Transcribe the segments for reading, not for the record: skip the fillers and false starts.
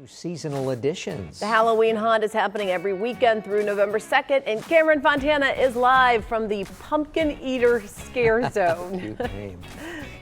Seasonal editions. The Halloween Haunt is haunt every weekend through November 2nd, and Cameron Fontana is live from the Pumpkin Eater Scare Zone. Cute name.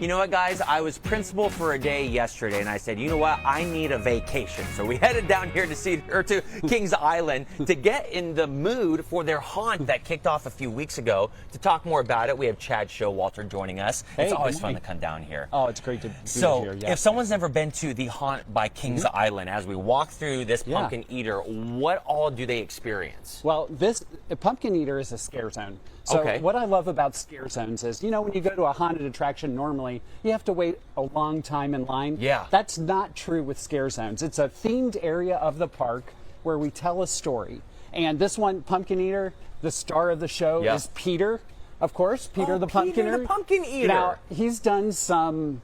You know what, guys? I was principal for a day yesterday, and I said, you know what? I need a vacation. So we headed down here to Kings Island to get in the mood for their haunt that kicked off a few weeks ago. To talk more about it, we have Chad Showalter joining us. Hey, it's always fun to come down here. Oh, it's great to be here. Yeah. If someone's never been to the haunt by Kings Island, as we walk through this Pumpkin Eater, what all do they experience? Well, this Pumpkin Eater is a scare zone. So what I love about scare zones is, you know, when you go to a haunted attraction, normally you have to wait a long time in line. Yeah. That's not true with scare zones. It's a themed area of the park where we tell a story. And this one, Pumpkin Eater, the star of the show is Peter, of course. Peter the Pumpkin Eater. The Pumpkin Eater. Now, he's done some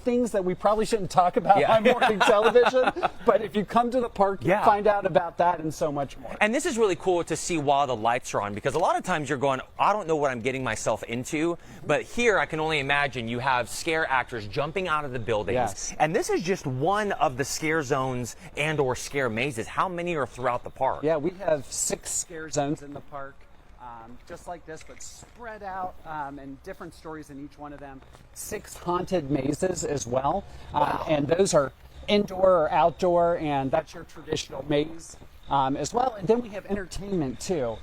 things that we probably shouldn't talk about on morning television, but if you come to the park, you'll find out about that and so much more. And this is really cool to see while the lights are on, because a lot of times you're going, I don't know what I'm getting myself into, but here I can only imagine you have scare actors jumping out of the buildings. Yes. And this is just one of the scare zones and or scare mazes. How many are throughout the park? Yeah, we have 6 scare zones in the park. Just like this, but spread out and different stories in each one of them. 6 haunted mazes as well. And those are indoor or outdoor, and that's your traditional maze as well. And then we have entertainment too.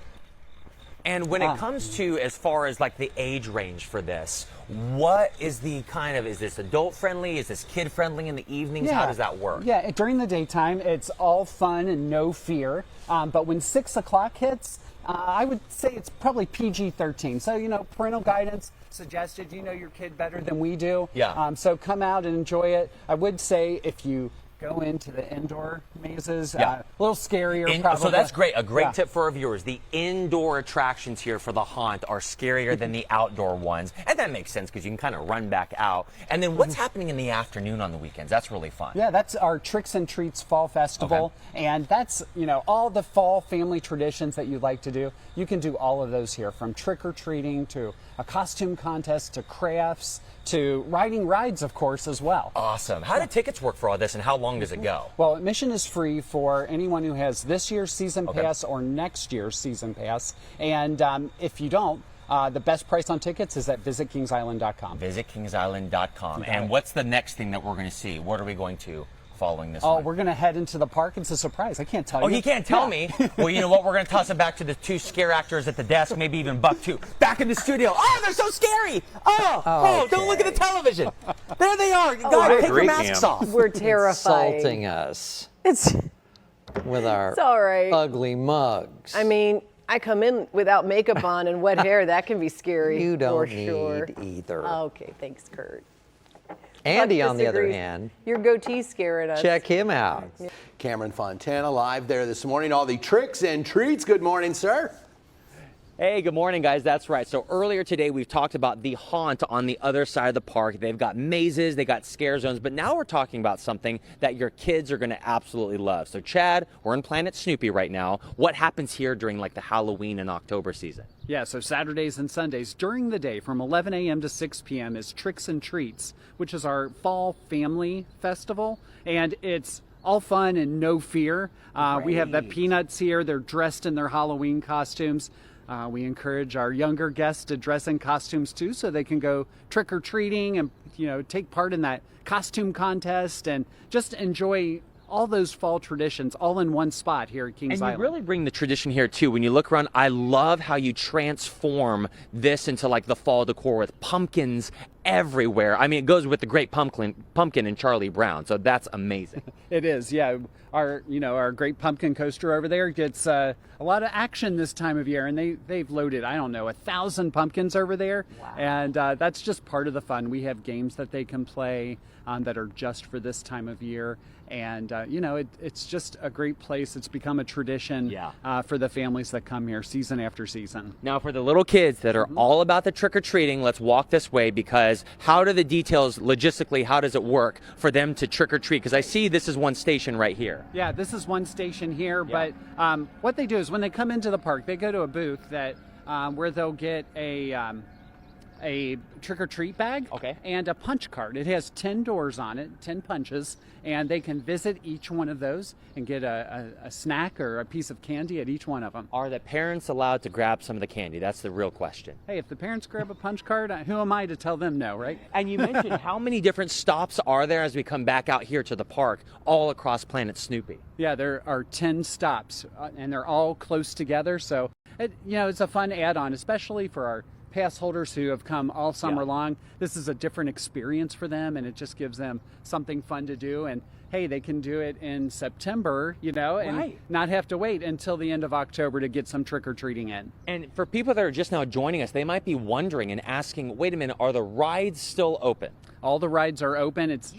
And when it comes to as far as like the age range for this, what is the kind of, is this adult friendly? Is this kid friendly in the evenings? How does that work? Yeah, during the daytime, it's all fun and no fear. But when 6 o'clock hits, I would say it's probably PG-13. So, you know, parental guidance suggested. You know your kid better than we do. Yeah. So come out and enjoy it. I would say if you go into the indoor mazes, a little scarier probably. So that's great. A great tip for our viewers. The indoor attractions here for the haunt are scarier than the outdoor ones. And that makes sense because you can kind of run back out. And then what's happening in the afternoon on the weekends? That's really fun. Yeah, that's our Tricks and Treats Fall Festival. And that's, you know, all the fall family traditions that you like to do. You can do all of those here, from trick-or-treating to a costume contest to crafts to riding rides, of course, as well. Awesome. How do tickets work for all this, and how long does it go? Well, admission is free for anyone who has this year's season pass or next year's season pass. And if you don't, the best price on tickets is at visitkingsisland.com. Visitkingsisland.com. And what's the next thing that we're going to see? What are we going to following this one? We're going to head into the park. It's a surprise. I can't tell you. Oh, you can't tell me? Well, you know what? We're going to toss it back to the 2 scare actors at the desk, maybe even Buck too. Back in the studio. Oh, they're so scary. Don't look at the television. There they are. Guys, take your masks off. We're terrified. Insulting us It's with our all right. ugly mugs. I mean, I come in without makeup on and wet hair. That can be scary. You don't for need sure. either. Okay, thanks, Kurt. Andy, Buck on the other disagrees. hand, Your goatee scaring us. check him out. Cameron Fontana live there this morning. All the tricks and treats. Good morning, sir. Hey, good morning, guys. That's right. So earlier today, we've talked about the haunt on the other side of the park. They've got mazes, they got scare zones, but now we're talking about something that your kids are going to absolutely love. So Chad, we're in Planet Snoopy right now. What happens here during like the Halloween and October season? Yeah, so Saturdays and Sundays during the day from 11 a.m. to 6 p.m. is Tricks and Treats, which is our fall family festival. And it's all fun and no fear. We have the Peanuts here. They're dressed in their Halloween costumes. We encourage our younger guests to dress in costumes too, so they can go trick-or-treating and, you know, take part in that costume contest and just enjoy all those fall traditions all in one spot here at Kings Island. And you really bring the tradition here too. When you look around, I love how you transform this into like the fall decor with pumpkins everywhere. I mean, it goes with the great pumpkin and Charlie Brown, so that's amazing. It is, yeah. Our great pumpkin coaster over there gets a lot of action this time of year, and they've loaded, I don't know, 1,000 pumpkins over there. Wow. And that's just part of the fun. We have games that they can play that are just for this time of year. And, it's just a great place. It's become a tradition for the families that come here season after season. Now, for the little kids that are all about the trick-or-treating, let's walk this way, because how do the details, logistically, how does it work for them to trick-or-treat? Because I see this is one station right here. Yeah, this is one station here. But what they do is when they come into the park, they go to a booth that where they'll get a a trick-or-treat bag Okay. and a punch card. It has 10 doors on it, 10 punches, and they can visit each one of those and get a snack or a piece of candy at each one of them. Are the parents allowed to grab some of the candy? That's the real question. Hey, if the parents grab a punch card, who am I to tell them no, right? And you mentioned how many different stops are there as we come back out here to the park all across Planet Snoopy? Yeah, there are 10 stops, and they're all close together, so it's a fun add-on, especially for our pass holders who have come all summer long. This is a different experience for them, and it just gives them something fun to do. And hey, they can do it in September, and not have to wait until the end of October to get some trick-or-treating in. And for people that are just now joining us, they might be wondering and asking, wait a minute, are the rides still open? All the rides are open. It's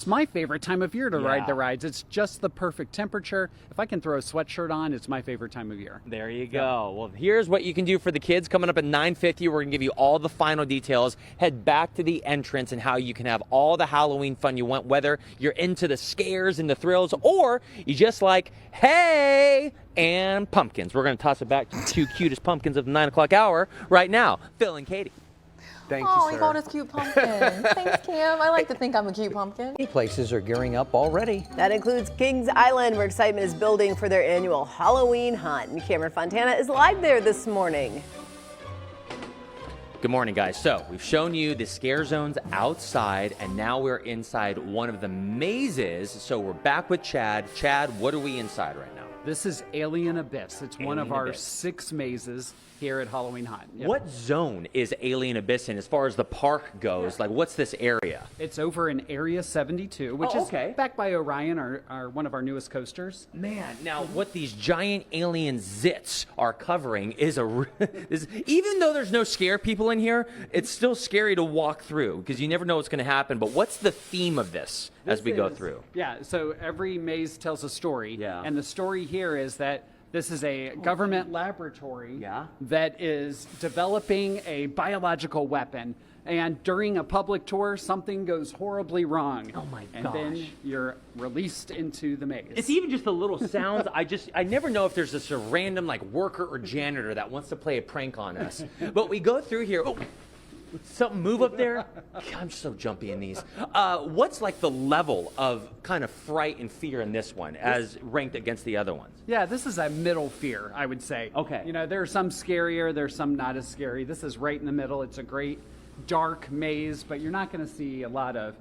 my favorite time of year to ride the rides. It's just the perfect temperature. If I can throw a sweatshirt on, it's my favorite time of year. There you go. Well, here's what you can do for the kids. Coming up at 9:50, we're going to give you all the final details. Head back to the entrance and how you can have all the Halloween fun you want, whether you're into the scares and the thrills or you just like, hey, and pumpkins. We're going to toss it back to the two cutest pumpkins of the 9 o'clock hour right now, Phil and Katie. Thank Oh, you, he sir. called us cute pumpkin. Thanks, Kim. I like to think I'm a cute pumpkin. Many places are gearing up already. That includes Kings Island, where excitement is building for their annual Halloween hunt. And Cameron Fontana is live there this morning. Good morning, guys. So we've shown you the scare zones outside, and now we're inside one of the mazes. So we're back with Chad. Chad, what are we inside right now? This is Alien Abyss. It's one of Alien our Abyss. 6 mazes here at Halloween Hunt. Yep. What zone is Alien Abyss in as far as the park goes? Like, what's this area? It's over in Area 72, which Oh, is okay. back by Orion, our one of our newest coasters. Man, now what these giant alien zits are covering is even though there's no scare people in here, it's still scary to walk through because you never know what's going to happen. But what's the theme of this as we go through? Yeah, so every maze tells a story. Yeah. And the story here is that this is a government laboratory that is developing a biological weapon. And during a public tour, something goes horribly wrong. Oh my And gosh. then you're released into the maze. It's even just the little sounds. I never know if there's just a random like worker or janitor that wants to play a prank on us. But we go through here. Oh, something move up there? I'm so jumpy in these. What's like the level of kind of fright and fear in this one as ranked against the other ones? Yeah, this is a middle fear, I would say. Okay. There are some scarier, there's some not as scary. This is right in the middle. It's a great dark maze, but you're not going to see a lot of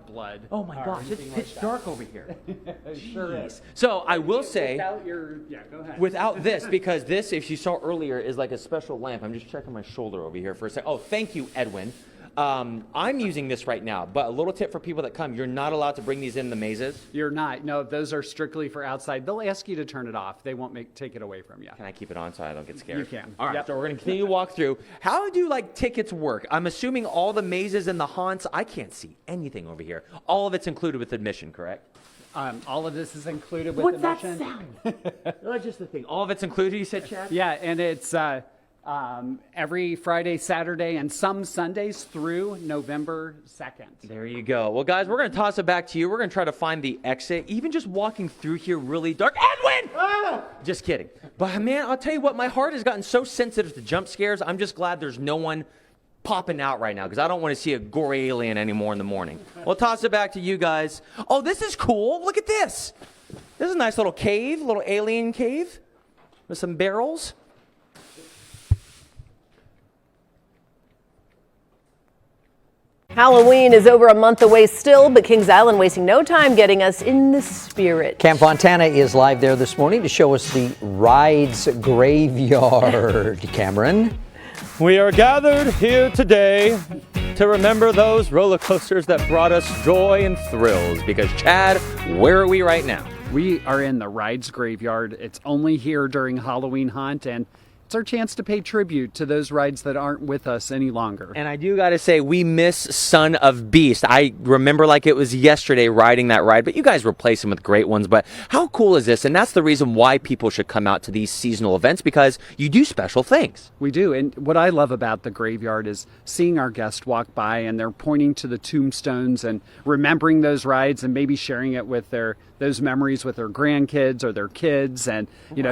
blood. Oh my gosh, it's pitch dark over here. Sure is. So I will say, Go ahead. without this, because this, if you saw earlier, is like a special lamp. I'm just checking my shoulder over here for a second. Oh, thank you, Edwin. I'm using this right now, but a little tip for people that come, you're not allowed to bring these in the mazes. You're not. No, those are strictly for outside. They'll ask you to turn it off. They won't take it away from you. Can I keep it on so I don't get scared? You can. All right, Yep. so we're going to continue to walk through. How do like tickets work? I'm assuming all the mazes and the haunts, I can't see anything over here. All of it's included with admission, correct? All of this is included with What's that admission. sound? That's just the thing. All of it's included, you said, Chad? Yeah, and it's every Friday, Saturday, and some Sundays through November 2nd. There you go. Well, guys, we're going to toss it back to you. We're going to try to find the exit. Even just walking through here really dark. Edwin! Just kidding. But, man, I'll tell you what. My heart has gotten so sensitive to jump scares. I'm just glad there's no one popping out right now because I don't want to see a gory alien anymore in the morning. We'll toss it back to you guys. Oh, this is cool. Look at this. This is a nice little cave, little alien cave with some barrels. Halloween is over a month away still, but Kings Island wasting no time getting us in the spirit. Cam Fontana is live there this morning to show us the rides graveyard. Cameron? We are gathered here today to remember those roller coasters that brought us joy and thrills. Because, Chad, where are we right now? We are in the rides graveyard. It's only here during Halloween Hunt, and it's our chance to pay tribute to those rides that aren't with us any longer. And I do got to say, we miss Son of Beast. I remember like it was yesterday riding that ride, but you guys replace them with great ones. But how cool is this? And that's the reason why people should come out to these seasonal events, because you do special things. We do. And what I love about the graveyard is seeing our guests walk by and they're pointing to the tombstones and remembering those rides and maybe sharing it with their those memories with their grandkids or their kids, and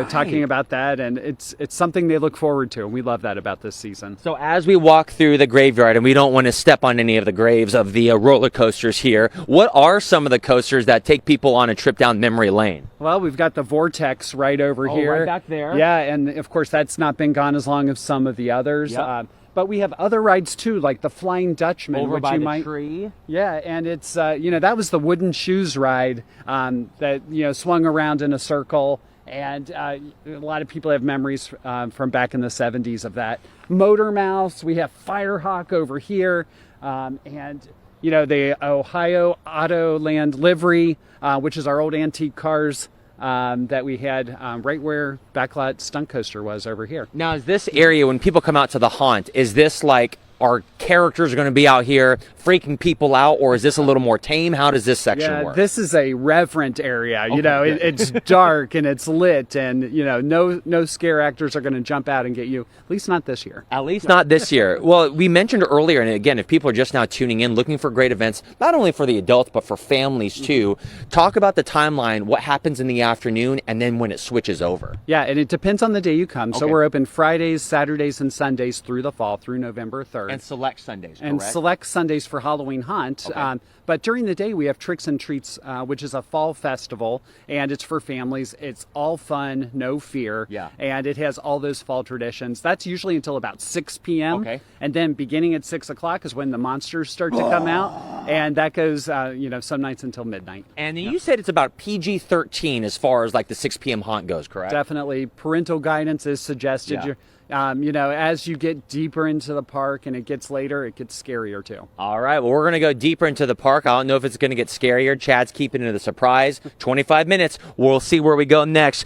talking Right. about that, and it's something they look forward to, and we love that about this season. So as we walk through the graveyard, and we don't want to step on any of the graves of the roller coasters here, what are some of the coasters that take people on a trip down memory lane? Well, we've got the Vortex right over here. right back there. Yeah, and of course that's not been gone as long as some of the others. Yep. But we have other rides too, like the Flying Dutchman, Over which by you the might. tree. Yeah, and it's that was the wooden shoes ride that swung around in a circle, and a lot of people have memories from back in the 70s of that. Motor Mouse, we have Firehawk over here, and the Ohio Autoland livery, which is our old antique cars that we had right where Backlot Stunt Coaster was over here. Now, is this area, when people come out to the haunt, is this like our characters are going to be out here freaking people out, or is this a little more tame? How does this section work? This is a reverent area. It's dark and it's lit, and no scare actors are going to jump out and get you. At least not this year. At least not this year. Well, we mentioned earlier, and again, if people are just now tuning in, looking for great events, not only for the adults, but for families too, talk about the timeline, what happens in the afternoon, and then when it switches over. Yeah, and it depends on the day you come. So Okay. we're open Fridays, Saturdays, and Sundays through the fall, through November 3rd. And select Sundays, And correct? select Sundays for Halloween Haunt. Okay. But during the day, we have Tricks and Treats, which is a fall festival, and it's for families. It's all fun, no fear. Yeah. And it has all those fall traditions. That's usually until about 6 p.m. Okay. And then beginning at 6 o'clock is when the monsters start to come out. And that goes, some nights until midnight. And you said it's about PG-13 as far as like the 6 p.m. haunt goes, correct? Definitely. Parental guidance is suggested. Yeah. As you get deeper into the park and it gets later, it gets scarier too. All right, well, we're going to go deeper into the park. I don't know if it's going to get scarier. Chad's keeping it a surprise. 25 minutes. We'll see where we go next.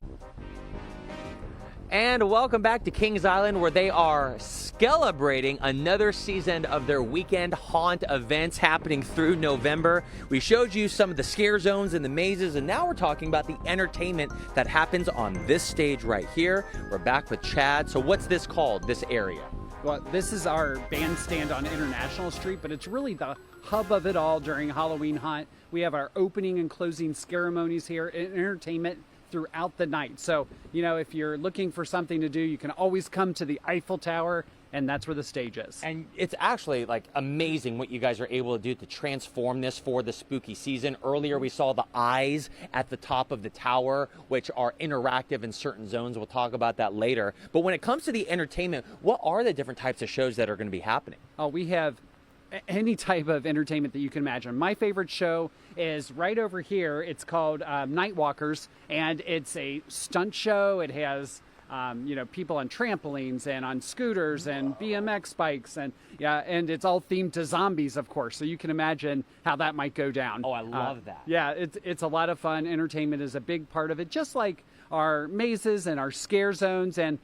And welcome back to Kings Island, where they are celebrating another season of their weekend haunt events happening through November. We showed you some of the scare zones and the mazes, and now we're talking about the entertainment that happens on this stage right here. We're back with Chad. So what's this called, this area? Well, this is our bandstand on International Street, but it's really the hub of it all during Halloween Haunt. We have our opening and closing ceremonies here and entertainment throughout the night. So, if you're looking for something to do, you can always come to the Eiffel Tower, and that's where the stage is. And it's actually like amazing what you guys are able to do to transform this for the spooky season. Earlier we saw the eyes at the top of the tower, which are interactive in certain zones. We'll talk about that later. But when it comes to the entertainment, what are the different types of shows that are going to be happening? Oh, we have any type of entertainment that you can imagine. My favorite show is right over here. It's called Nightwalkers, and it's a stunt show. It has people on trampolines and on scooters and BMX bikes, and it's all themed to zombies, of course. So you can imagine how that might go down. Oh, I love that. Yeah, it's a lot of fun. Entertainment is a big part of it, just like our mazes and our scare zones, and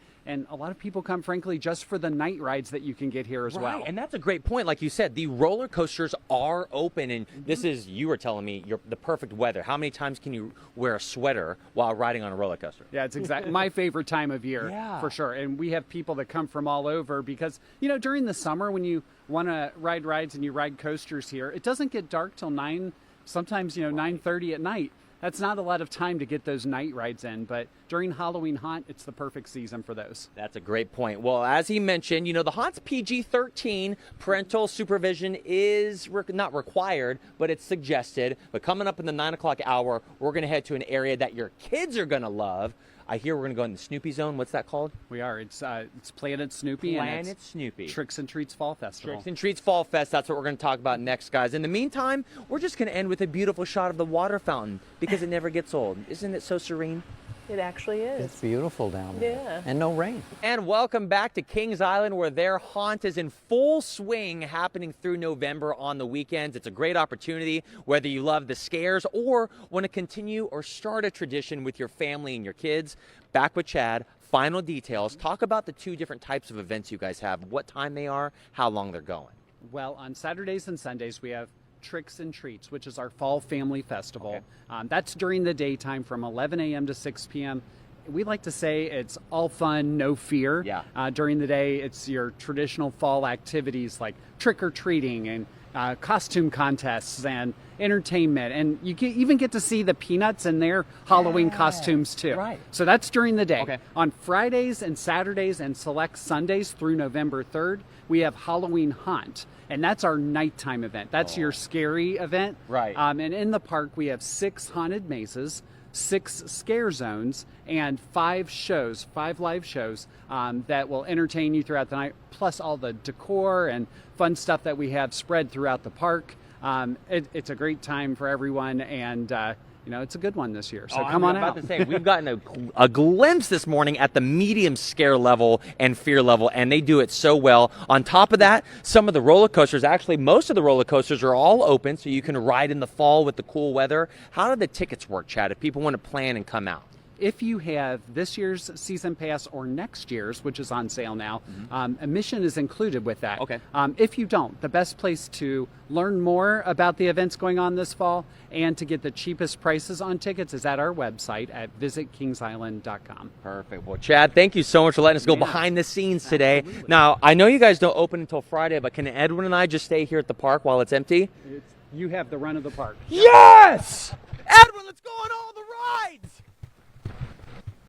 a lot of people come, frankly, just for the night rides that you can get here as well. And that's a great point. Like you said, the roller coasters are open, and this is, you were telling me, the perfect weather. How many times can you wear a sweater while riding on a roller coaster? Yeah, it's exactly my favorite time of year, Yeah. for sure. And we have people that come from all over because, during the summer when you want to ride rides and you ride coasters here, it doesn't get dark till 9, sometimes, 9:30 at night. That's not a lot of time to get those night rides in, but during Halloween Haunt, it's the perfect season for those. That's a great point. Well, as he mentioned, the haunt's PG-13. Parental supervision is not required, but it's suggested. But coming up in the 9 o'clock hour, we're going to head to an area that your kids are going to love. I hear we're going to go in the Snoopy Zone. What's that called? We are. It's Planet Snoopy. and Planet it's Snoopy. Tricks and Treats Fall Festival. Tricks and Treats Fall Fest. That's what we're going to talk about next, guys. In the meantime, we're just going to end with a beautiful shot of the water fountain because it never gets old. Isn't it so serene? It actually is. It's beautiful down there. Yeah. And no rain. And welcome back to Kings Island, where their haunt is in full swing, happening through November on the weekends. It's a great opportunity, whether you love the scares or want to continue or start a tradition with your family and your kids. Back with Chad. Final details. Talk about the two different types of events you guys have, what time they are, how long they're going. Well, on Saturdays and Sundays, we have Tricks and Treats, which is our fall family festival. Okay. That's during the daytime from 11 a.m. to 6 p.m. We like to say it's all fun, no fear. Yeah. During the day, it's your traditional fall activities like trick-or-treating and costume contests and entertainment, and you even get to see the Peanuts in their Halloween costumes too. Right. So that's during the day. Okay. On Fridays and Saturdays and select Sundays through November 3rd, we have Halloween Haunt. And that's our nighttime event. That's your scary event. Right. And in the park, we have 6 haunted mazes, 6 scare zones, and 5 live shows that will entertain you throughout the night, plus all the decor and fun stuff that we have spread throughout the park. It's a great time for everyone, and it's a good one this year. So come on out. I'm about to say, we've gotten a glimpse this morning at the medium scare level and fear level, and they do it so well. On top of that, some of the roller coasters, actually most of the roller coasters are all open, so you can ride in the fall with the cool weather. How do the tickets work, Chad, if people want to plan and come out? If you have this year's season pass or next year's, which is on sale now, admission is included with that. Okay. If you don't, the best place to learn more about the events going on this fall and to get the cheapest prices on tickets is at our website at visitkingsisland.com. Perfect. Well, Chad, thank you so much for letting us go behind the scenes today. Now, I know you guys don't open until Friday, but can Edwin and I just stay here at the park while it's empty? You have the run of the park. Yes! Edwin, let's go on all the rides!